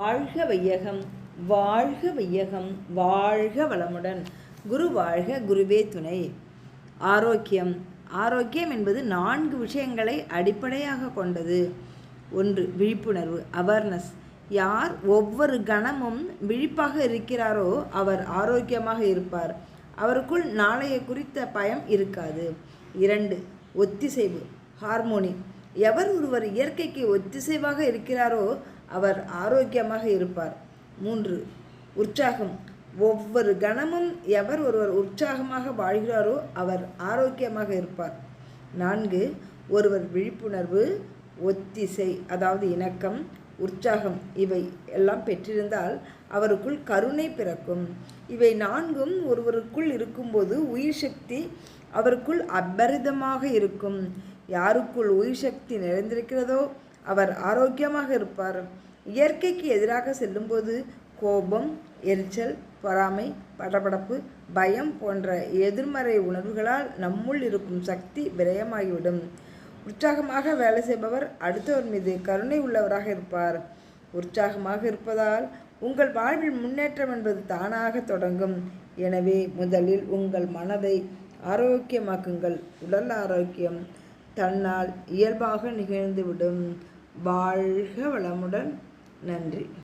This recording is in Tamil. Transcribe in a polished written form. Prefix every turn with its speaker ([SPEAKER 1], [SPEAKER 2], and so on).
[SPEAKER 1] வாழ்க வையகம், வாழ்க வையகம், வாழ்க வளமுடன். குரு வாழ்க, குருவே துணை. ஆரோக்கியம். ஆரோக்கியம் என்பது 4 விஷயங்களை அடிப்படையாக கொண்டது. 1. விழிப்புணர்வு, அவேர்னஸ். யார் ஒவ்வொரு கணமும் விழிப்பாக இருக்கிறாரோ அவர் ஆரோக்கியமாக இருப்பார். அவருக்குள் நாளைய குறித்த பயம் இருக்காது. 2. ஒத்திசைவு, ஹார்மோனி. எவர் ஒருவர் இயற்கைக்கு ஒத்திசைவாக இருக்கிறாரோ அவர் ஆரோக்கியமாக இருப்பார். 3. உற்சாகம். ஒவ்வொரு கணமும் எவர் ஒருவர் உற்சாகமாக வாழ்கிறாரோ அவர் ஆரோக்கியமாக இருப்பார். 4. ஒருவர் விழிப்புணர்வு, ஒத்திசை, அதாவது இணக்கம், உற்சாகம் இவை எல்லாம் பெற்றிருந்தால் அவருக்குள் கருணை பிறக்கும். இவை 4ம் ஒருவருக்குள் இருக்கும்போது உயிர் சக்தி அவருக்குள் அபரிதமாக இருக்கும். யாருக்குள் உயிர் சக்தி நிறைந்திருக்கிறதோ அவர் ஆரோக்கியமாக இருப்பார். இயற்கைக்கு எதிராக செல்லும்போது கோபம், எரிச்சல், பொறாமை, படபடப்பு, பயம் போன்ற எதிர்மறை உணர்வுகளால் நம்முள் இருக்கும் சக்தி விரயமாகிவிடும். உற்சாகமாக வேலை செய்பவர் அடுத்தவர் மீது கருணை உள்ளவராக இருப்பார். உற்சாகமாக இருப்பதால் உங்கள் வாழ்வில் முன்னேற்றம் என்பது தானாக தொடங்கும். எனவே முதலில் உங்கள் மனதை ஆரோக்கியமாக்குங்கள். உடல் ஆரோக்கியம் தன்னால் இயல்பாக நிகழ்ந்துவிடும். வாழ்க வளமுடன். நன்றி.